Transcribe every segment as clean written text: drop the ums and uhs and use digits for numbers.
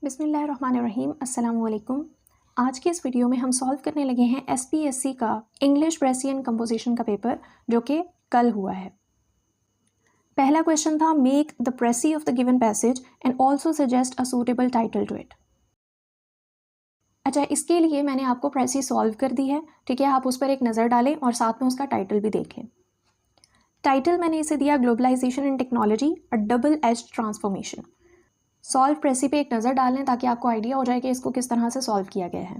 बिस्मिल्लाहिर्रहमानिर्रहीम, अस्सलाम वालेकुम। आज के इस वीडियो में हम सॉल्व करने लगे हैं एसपीएससी का इंग्लिश प्रेसियन कंपोजिशन का पेपर जो कि कल हुआ है। पहला क्वेश्चन था make the precis of the given passage and also suggest a suitable title to it. अच्छा, इसके लिए मैंने आपको प्रेसी सॉल्व कर दी है, ठीक है। आप उस पर एक नज़र डालें और साथ में उसका टाइटल भी देखें। टाइटल मैंने इसे दिया globalisation in technology a double edged transformation. Solve precis पे एक नज़र डाल लें ताकि आपको आइडिया हो जाए कि इसको किस तरह से सॉल्व किया गया है।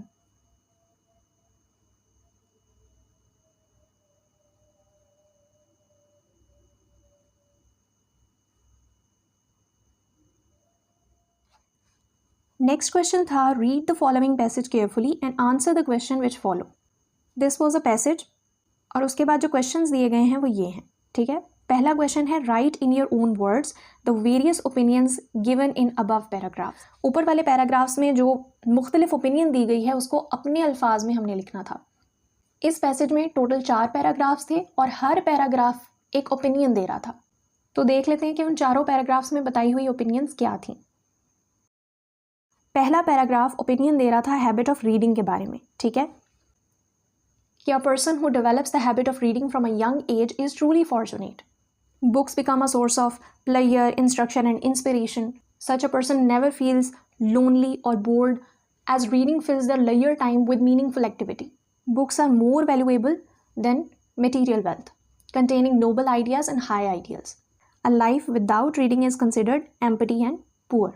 नेक्स्ट क्वेश्चन था read the following passage carefully and answer the question which follow. This was a passage और उसके बाद जो क्वेश्चंस दिए गए हैं वो ये हैं, ठीक है। पहला क्वेश्चन है right in your own words the various opinions given in above paragraphs. ऊपर वाले पैराग्राफ्स में जो मुख्तलिफ ओपिनियन दी गई है उसको अपने अल्फाज में हमने लिखना था। इस पैसेज में टोटल 4 पैराग्राफ्स थे और हर पैराग्राफ एक ओपिनियन दे रहा था। तो देख लेते हैं कि उन चारों पैराग्राफ्स में बताई हुई ओपिनियंस क्या थी। पहला पैराग्राफ ओपिनियन दे रहा था हैबिट ऑफ रीडिंग के बारे में, ठीक है, कि a person who develops the habit of reading from a young age is truly fortunate. Books become a source of pleasure, instruction, and inspiration. Such a person never feels lonely or bored, as reading fills their leisure time with meaningful activity. Books are more valuable than material wealth, containing noble ideas and high ideals. A life without reading is considered empty and poor.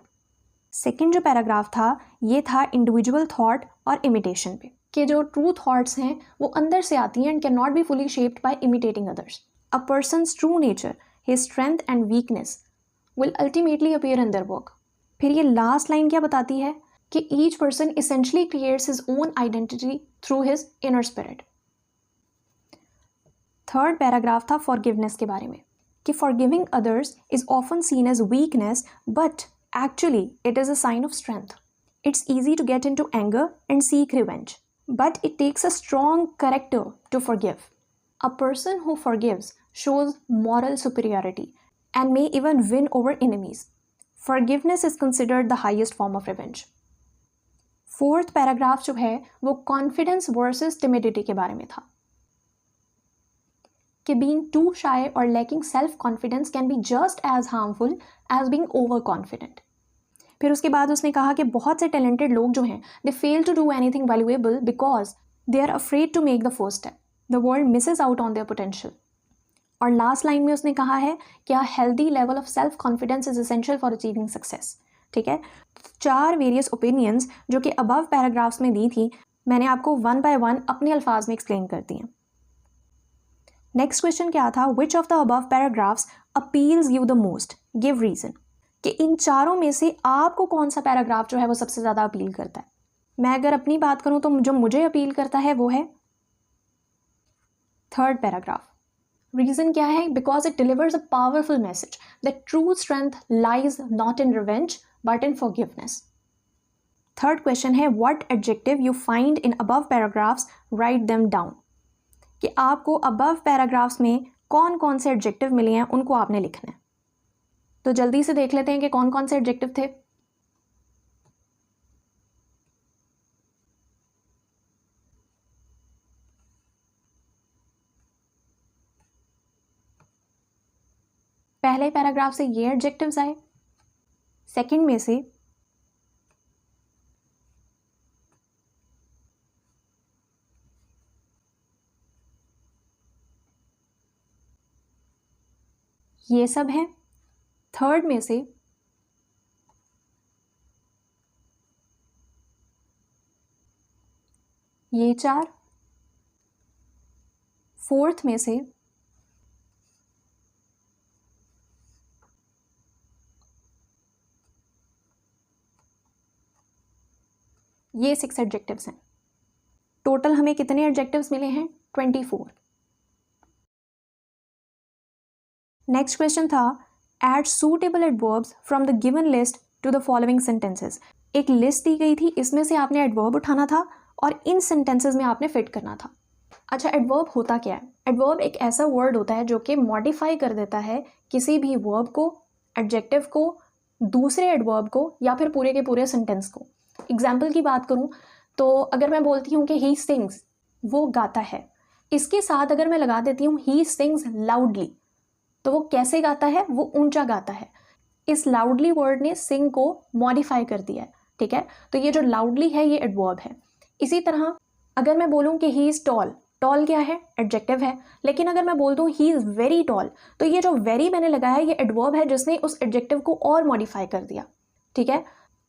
Second जो paragraph था ये था individual thought और imitation पे, कि जो true thoughts हैं वो अंदर से आती हैं and can not be fully shaped by imitating others. A person's true nature, his strength and weakness will ultimately appear in their work. फिर ये लास्ट लाइन क्या बताती है कि each person essentially creates his own identity through his inner spirit. Third paragraph था forgiveness के बारे में, कि forgiving others is often seen as weakness, but actually it is a sign of strength. It's easy to get into anger and seek revenge, but it takes a strong character to forgive. A person who forgives shows moral superiority and may even win over enemies. Forgiveness is considered the highest form of revenge. Fourth paragraph जो है वो confidence versus timidity के बारे में था, कि being too shy or lacking self confidence can be just as harmful as being over confident. फिर उसके बाद उसने कहा कि बहुत से टैलेंटेड लोग जो हैं they fail to do anything valuable because they are afraid to make the first step. The world misses out on their potential. और लास्ट लाइन में उसने कहा है कि a healthy level of self confidence is essential for achieving success. ठीक है, 4 various opinions जो कि अबव पैराग्राफ्स में दी थी मैंने आपको 1 by 1 अपने अल्फाज में एक्सप्लेन कर दी हैं। नेक्स्ट क्वेश्चन क्या था, which of the above paragraphs appeals you the most, give reason. कि इन चारों में से आपको कौन सा पैराग्राफ जो है वो सबसे ज़्यादा अपील करता है। मैं अगर अपनी बात करूँ तो जो मुझे अपील करता है वो है थर्ड पैराग्राफ। रीज़न क्या है, because it delivers a powerful message that true strength lies not in revenge but in forgiveness. Third question है what adjective you find in above paragraphs write them down. कि आपको above paragraphs में कौन कौन से adjective मिले हैं उनको आपने लिखना है। तो जल्दी से देख लेते हैं कि कौन कौन से एडजेक्टिव थे। पहले पैराग्राफ से ये एडजेक्टिव्स आए, सेकंड में से ये सब हैं, थर्ड में से ये 4, फोर्थ में से ये 6 एडजेक्टिव्स हैं। टोटल हमें कितने एडजेक्टिव्स मिले हैं, 24। नेक्स्ट क्वेश्चन था add suitable adverbs from the given list to the following sentences. एक लिस्ट दी गई थी, इसमें से आपने एडवर्ब उठाना था और इन सेंटेंसेस में आपने फिट करना था। अच्छा, एडवर्ब होता क्या है? एडवर्ब एक ऐसा वर्ड होता है जो कि मॉडिफाई कर देता है किसी भी वर्ब को, एडजेक्टिव को दूसरे एडवर्ब को या फिर पूरे के पूरे सेंटेंस को। एग्जाम्पल की बात करूँ तो अगर मैं बोलती हूँ कि ही सिंग्स, वो गाता है, इसके साथ अगर मैं लगा देती हूँ ही सिंग्स लाउडली, तो वो कैसे गाता है? वो ऊंचा गाता है। इस लाउडली वर्ड ने सिंग को मॉडिफाई कर दिया है, ठीक है। तो ये जो लाउडली है ये एडवर्ब है। इसी तरह अगर मैं बोलूँ कि ही इज़ टॉल, टॉल क्या है? एडजेक्टिव है। लेकिन अगर मैं बोल दूँ ही इज़ वेरी टॉल, तो ये जो वेरी मैंने लगाया ये एडवर्ब है जिसने उस एडजेक्टिव को और मॉडिफाई कर दिया, ठीक है।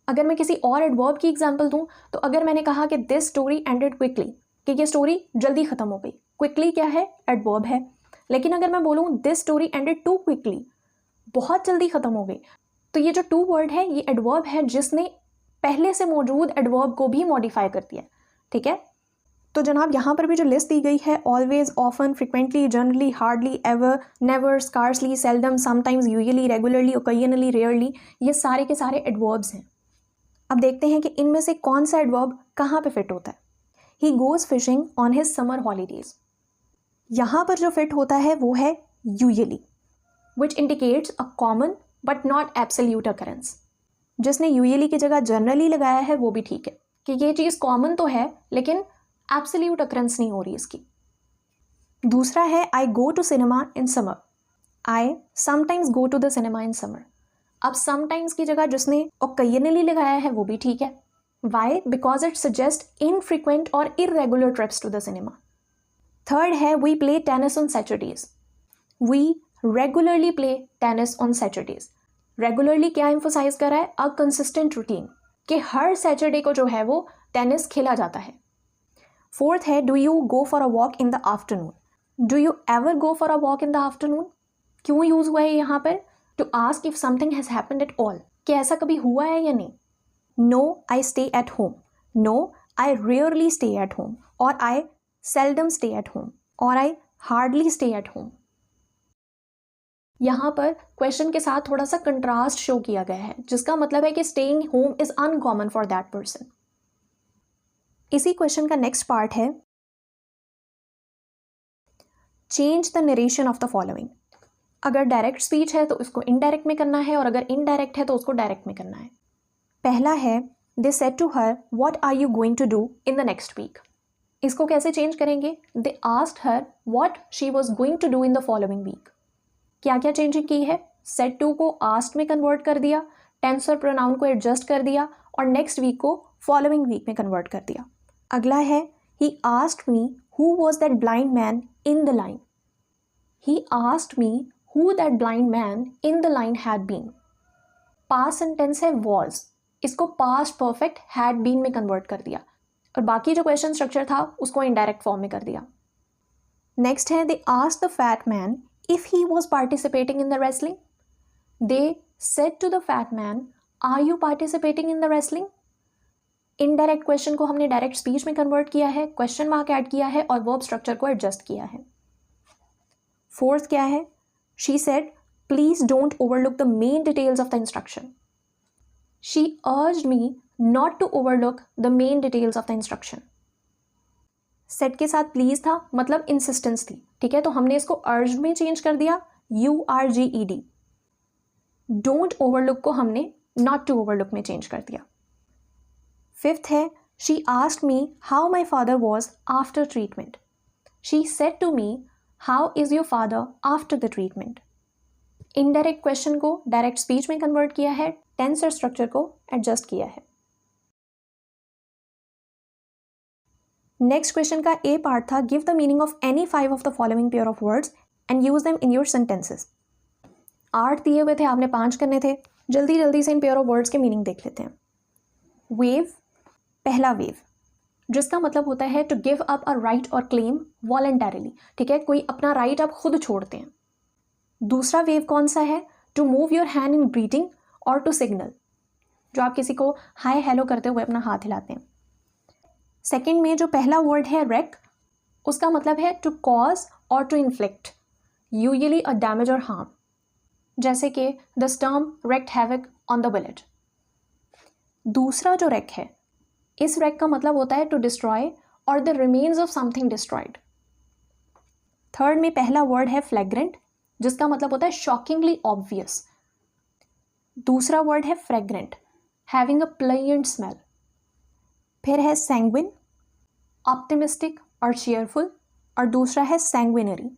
अगर मैं किसी और एडवर्ब की एग्जांपल दूँ तो अगर मैंने कहा कि दिस स्टोरी एंडेड क्विकली, कि ये स्टोरी जल्दी खत्म हो गई, क्विकली क्या है? एडवर्ब है। लेकिन अगर मैं बोलूँ this story ended too quickly, बहुत जल्दी खत्म हो गई, तो ये जो टू वर्ड है ये एडवर्ब है जिसने पहले से मौजूद एडवर्ब को भी मॉडिफाई कर दिया, ठीक है। तो जनाब यहाँ पर भी जो लिस्ट दी गई है, always, often, frequently, generally, hardly, ever, never, scarcely, seldom, sometimes, usually, regularly, occasionally, rarely, ये सारे के सारे एडवर्ब्स हैं। अब देखते हैं कि इनमें से कौन सा एडवर्ब कहाँ पे फिट होता है। He goes fishing on his summer holidays, यहाँ पर जो फिट होता है वो है usually, which indicates a common but not absolute occurrence. जिसने यूजुअली की जगह जनरली लगाया है वो भी ठीक है कि ये चीज़ कॉमन तो है लेकिन एब्सोल्यूट अकरेंस नहीं हो रही इसकी। दूसरा है I go to cinema in summer, I sometimes go to the cinema in summer. अब समटाइम्स की जगह जिसने ओकेजनली लगाया है वो भी ठीक है। Why? Because it suggest infrequent और irregular trips to the cinema. Third है we play tennis on Saturdays, we regularly play tennis on Saturdays. Regularly क्या एम्फोसाइज कर रहा है? अ कंसिस्टेंट रूटीन, कि हर सैटरडे को जो है वो टेनिस खेला जाता है। फोर्थ है do you go for a walk in the afternoon, do you ever go for a walk in the afternoon. क्यों यूज हुआ है यहाँ पर? To ask if something has happened at all, कि ऐसा कभी हुआ है या नहीं। No I stay at home, no I rarely stay at home, और I seldom stay at home, और I hardly stay at home. यहाँ पर क्वेश्चन के साथ थोड़ा सा कंट्रास्ट शो किया गया है, जिसका मतलब है कि staying home is uncommon for that person. इसी क्वेश्चन का नेक्स्ट पार्ट है change the narration of the following. अगर डायरेक्ट स्पीच है तो उसको इनडायरेक्ट में करना है, और अगर इनडायरेक्ट है तो उसको डायरेक्ट में करना है। पहला है they said to her what are you going to do in the next week. इसको कैसे चेंज करेंगे? They asked her what she was going to do in the following week. क्या क्या चेंजिंग की है? सेड टू को asked में convert कर दिया, टेंस और प्रोनाउन को एडजस्ट कर दिया, और नेक्स्ट वीक को फॉलोइंग वीक में कन्वर्ट कर दिया। अगला है he asked me who was that blind man in the line, he asked me who that blind man in the line had been. Past sentence है was, इसको past perfect had been में convert कर दिया, और बाकी जो question structure था उसको इनडायरेक्ट फॉर्म में कर दिया। नेक्स्ट है they asked the fat man if he was participating in the wrestling, they said to the fat man, are you participating in the wrestling? Indirect question को हमने direct speech में convert किया है, question mark add किया है और verb structure को adjust किया है। फोर्थ क्या है? She said please don't overlook the main details of the instruction, she urged me not to overlook the main details of the instruction. Set के साथ प्लीज था, मतलब इंसिस्टेंस थी, ठीक है, तो हमने इसको अर्ज में चेंज कर दिया, URGED। डोंट ओवरलुक को हमने नॉट टू ओवरलुक में चेंज कर दिया। फिफ्थ है she asked me how my father was after treatment, she said to me how is your father after the treatment. Indirect question को direct speech में convert किया है, टेंस और structure को एडजस्ट किया है। नेक्स्ट क्वेश्चन का ए पार्ट था give the meaning of any 5 of the following pair of words and use them in your sentences. 8 दिए हुए थे, आपने 5 करने थे। जल्दी जल्दी से इन पेयर ऑफ वर्ड्स के मीनिंग देख लेते हैं। वेव, पहला वेव, जिसका मतलब होता है to give up a right और क्लेम वॉलेंटरली, ठीक है, कोई अपना राइट आप खुद छोड़ते हैं। दूसरा वेव कौन सा है? To move your hand in greeting और टू सिग्नल, जो आप किसी को हाय हेलो करते हुए अपना हाथ हिलाते हैं। सेकेंड में जो पहला वर्ड है रेक, उसका मतलब है टू कॉज और to inflict, usually a damage और हार्म, जैसे कि the storm wrecked havoc on the village. दूसरा जो रेक है, इस रेक का मतलब होता है टू डिस्ट्रॉय और the remains of something destroyed. Third में पहला वर्ड है फ्लैग्रेंट, जिसका मतलब होता है शॉकिंगली ऑब्वियस। दूसरा वर्ड है fragrant, having a pleasant smell. फिर है सैंग्विन, ऑप्टिमिस्टिक और चीयरफुल। और दूसरा है सैंग्विनरी,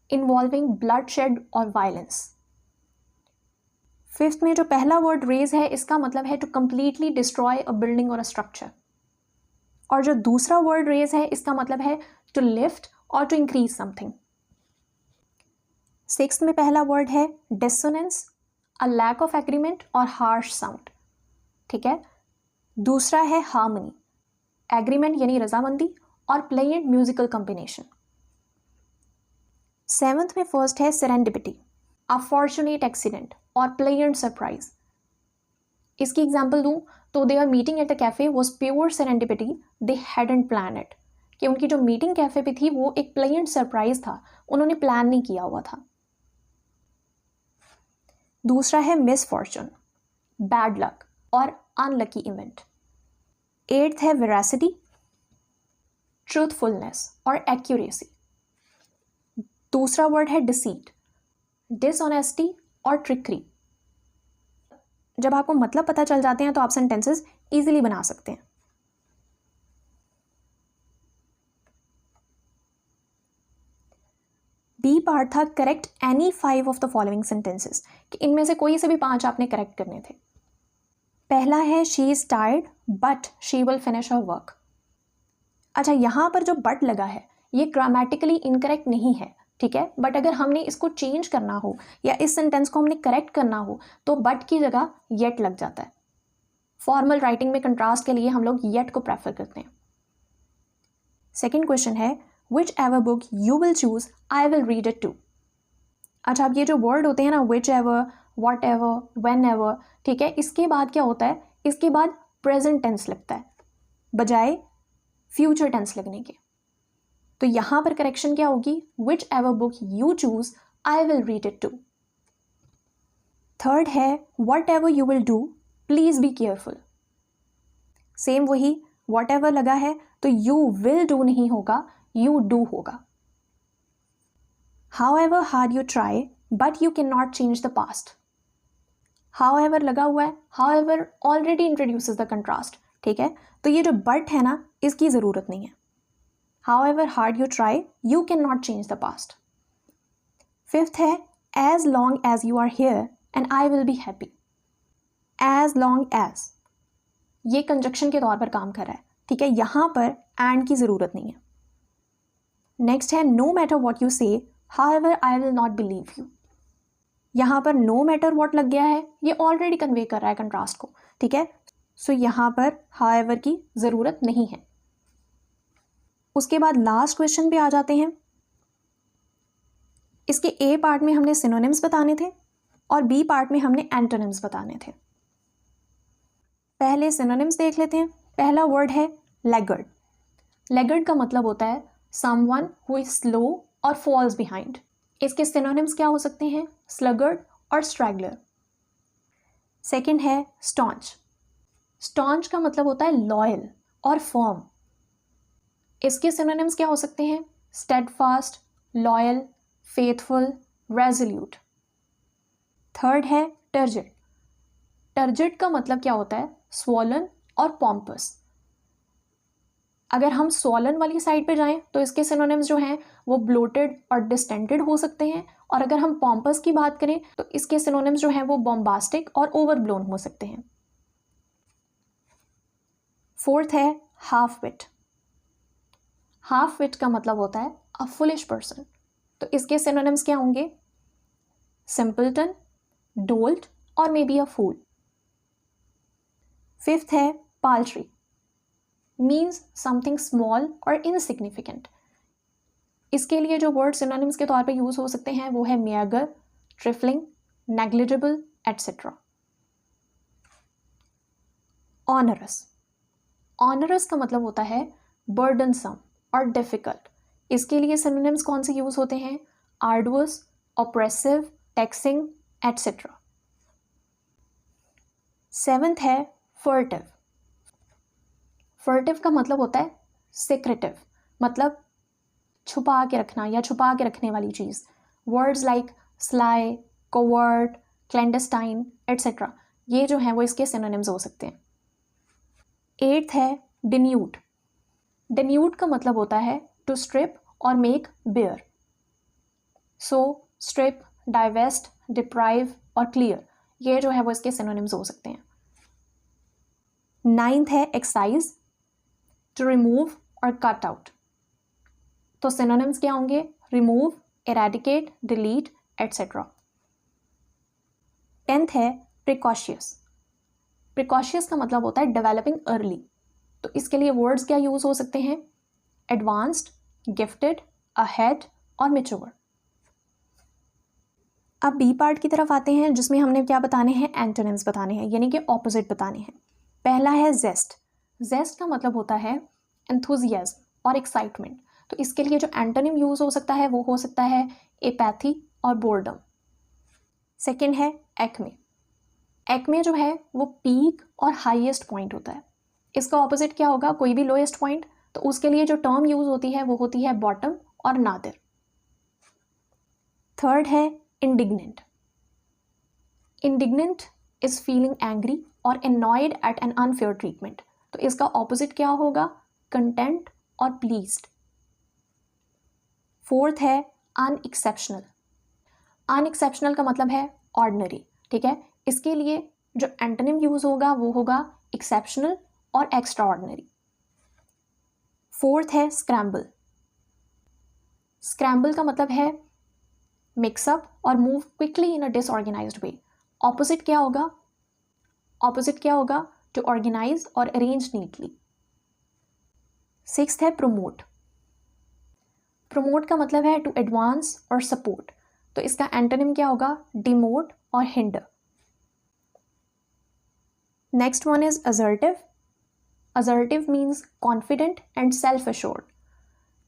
इन्वॉल्विंग ब्लड शेड और वायलेंस। फिफ्थ में जो पहला वर्ड रेज है, इसका मतलब है to completely destroy a building और अ स्ट्रक्चर। और जो दूसरा वर्ड रेज है, इसका मतलब है टू लिफ्ट और टू इंक्रीज समथिंग। सिक्स्थ में पहला वर्ड है dissonance, a lack of agreement और हार्श साउंड। ठीक है। दूसरा है हार्मनी, एग्रीमेंट यानी रजामंदी और प्लेजेंट म्यूजिकल कॉम्बिनेशन। सेवंथ में फर्स्ट है सेरेंडिपिटी, अ फॉर्चुनेट एक्सीडेंट और प्लेजेंट सरप्राइज। इसकी एग्जाम्पल दूं तो their meeting at the cafe was pure serendipity, they hadn't plan it. कि उनकी जो मीटिंग कैफे पे थी वो एक प्लेजेंट सरप्राइज था, उन्होंने प्लान नहीं किया हुआ था। दूसरा है मिसफॉर्चून, बैड लक और अनलकी इवेंट। एट्थ है वेरासिटी, ट्रूथफुलनेस और एक्यूरेसी। दूसरा वर्ड है डिसीट, डिसऑनेस्टी और ट्रिकरी। जब आपको मतलब पता चल जाते हैं तो आप सेंटेंसेस इजीली बना सकते हैं। बी पार्ट था correct any 5 of the following sentences, कि इनमें से कोई से भी 5 आपने करेक्ट करने थे। पहला है she is tired but she will finish her work. अच्छा, यहाँ पर जो बट लगा है ये ग्रामेटिकली इनकरेक्ट नहीं है, ठीक है। बट अगर हमने इसको चेंज करना हो या इस सेंटेंस को हमने करेक्ट करना हो तो बट की जगह येट लग जाता है। फॉर्मल राइटिंग में कंट्रास्ट के लिए हम लोग येट को प्रेफर करते हैं। सेकेंड क्वेश्चन है whichever book you will choose I will read it too. अच्छा, अब ये जो वर्ड होते हैं ना, whichever, whatever, whenever, ठीक है, इसके बाद क्या होता है, इसके बाद प्रेजेंट टेंस लगता है बजाय फ्यूचर टेंस लगने के। तो यहां पर करेक्शन क्या होगी, whichever book you choose I will read it too. Third है whatever you will do please be careful. Same वही, वट एवर लगा है तो यू विल डू नहीं होगा, यू डू होगा। However hard you try but you can not change the past. However लगा हुआ है, however already introduces the contrast, ठीक है। तो ये जो बट है ना, इसकी जरूरत नहीं है। However hard you try, you cannot change the past. Fifth है as long as you are here and I will be happy. As long as ये कंजक्शन के तौर पर काम कर रहा है, ठीक है। यहाँ पर and की ज़रूरत नहीं है। नेक्स्ट है no matter what you say, however I will not believe you. यहाँ पर no matter what लग गया है, ये ऑलरेडी कन्वे कर रहा है कंट्रास्ट को, ठीक है। सो यहाँ पर however की ज़रूरत नहीं है। उसके बाद लास्ट क्वेश्चन पे आ जाते हैं। इसके ए पार्ट में हमने सिनोनिम्स बताने थे और बी पार्ट में हमने एंटोनिम्स बताने थे। पहले सिनोनिम्स देख लेते हैं। पहला वर्ड है लैगर्ड। लैगर्ड का मतलब होता है समवन हु इज स्लो और फॉल्स बिहाइंड। इसके सिनोनिम्स क्या हो सकते हैं, स्लगर्ड और स्ट्रैगलर। सेकंड है स्टॉन्च। स्टॉन्च का मतलब होता है लॉयल और फर्म। इसके सिनोनिम्स क्या हो सकते हैं, steadfast, loyal, faithful, resolute. Third है टर्जिड। टर्जिड का मतलब क्या होता है, स्वॉलन और पॉम्पस। अगर हम स्वॉलन वाली साइड पे जाएं तो इसके सिनोनिम्स जो हैं वो ब्लोटेड और डिस्टेंटेड हो सकते हैं, और अगर हम पॉम्पस की बात करें तो इसके सिनोनिम्स जो हैं वो बॉम्बास्टिक और ओवरब्लोन हो सकते हैं। फोर्थ है हाफ विट। हाफ विट का मतलब होता है अ फुलिश पर्सन। तो इसके सिनोनिम्स क्या होंगे, सिंपलटन, डोल्ट और may be a fool. Fifth है पाल्ट्री, मीन्स समथिंग स्मॉल और इनसिग्निफिकेंट। इसके लिए जो वर्ड सिनोनिम्स के तौर पे यूज हो सकते हैं वो है megger, trifling, negligible etcetera. Onerous. Onerous का मतलब होता है बर्डनसम और डिफिकल्ट। इसके लिए सिनोनिम्स कौन से यूज होते हैं, arduous, oppressive, taxing etcetera. Seventh है फर्टिव। फर्टिव का मतलब होता है सीक्रेटिव, मतलब छुपा के रखना या छुपा के रखने वाली चीज़। Words like sly, covert, clandestine etcetera, ये जो हैं वो इसके सिनोनिम्स हो सकते हैं। 8th है डिन्यूट। डिन्यूट का मतलब होता है टू स्ट्रिप और मेक बेयर। सो स्ट्रिप, डाइवेस्ट, डिप्राइव और क्लियर, ये जो है वो इसके सिनोनिम्स हो सकते हैं। 9th है एक्साइज, टू रिमूव और कट आउट। तो सिनोनिम्स क्या होंगे? Remove, eradicate, delete etcetera. 10th है प्रिकॉशियस। प्रिकॉशियस का मतलब होता है डेवलपिंग अर्ली। तो इसके लिए वर्ड्स क्या यूज हो सकते हैं? एडवांस्ड, गिफ्टेड, अहेड और मैच्योर। अब बी पार्ट की तरफ आते हैं, जिसमें हमने क्या बताने हैं? एंटोनिम्स बताने हैं, यानी कि ऑपोजिट बताने हैं। पहला है जेस्ट। जेस्ट का मतलब होता है एंथुजियाज्म और एक्साइटमेंट। तो इसके लिए जो एंटोनिम यूज हो सकता है वो हो सकता है एपैथी और बोर्डम। सेकेंड है एक्मे। एक्मे जो है वो पीक और हाईएस्ट पॉइंट होता है। इसका ऑपोजिट क्या होगा? कोई भी लोएस्ट पॉइंट। तो उसके लिए जो टर्म यूज होती है वो होती है बॉटम और नादिर। थर्ड है indignant. Indignant is feeling angry और annoyed at an unfair treatment. तो इसका ऑपोजिट क्या होगा? कंटेंट और प्लीज्ड। फोर्थ है अनएक्सेप्शनल। अनएक्सेप्शनल का मतलब है ऑर्डिनरी, ठीक है। इसके लिए जो एंटोनिम यूज होगा वो होगा एक्सेप्शनल और एक्स्ट्रा ऑर्डिनरी। फोर्थ है स्क्रैम्बल। स्क्रैम्बल का मतलब है मिक्सअप और move quickly in a disorganised way. Opposite क्या होगा? ऑपोजिट क्या होगा? टू ऑर्गेनाइज और अरेंज नीटली। सिक्स्थ है प्रोमोट। प्रोमोट का मतलब है टू एडवांस और सपोर्ट। तो इसका एंटोनिम क्या होगा? डिमोट और hinder. Next one is assertive. Assertive means confident and self assured.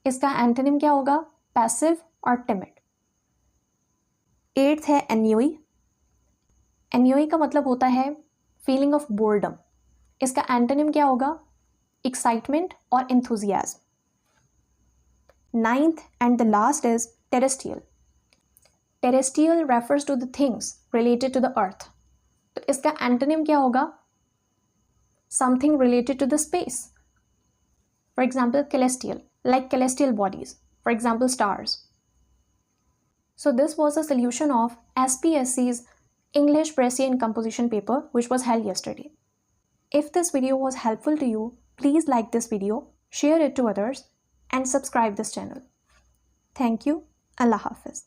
इसका एंटोनिम क्या होगा? पैसिव और टिमिड। एट्थ है एन्यूई। एन्यूई का मतलब होता है फीलिंग ऑफ बोर्डम। इसका एंटोनिम क्या होगा? एक्साइटमेंट और enthusiasm. Ninth and the last is terrestrial. Terrestrial refers to the things related to the earth. तो इसका एंटोनिम क्या होगा? Something related to the space. For example celestial, like celestial bodies, for example stars. So this was a solution of SPSC's English Preceding Composition paper which was held yesterday. If this video was helpful to you, please like this video, share it to others and subscribe this channel. Thank you. Allah Hafiz.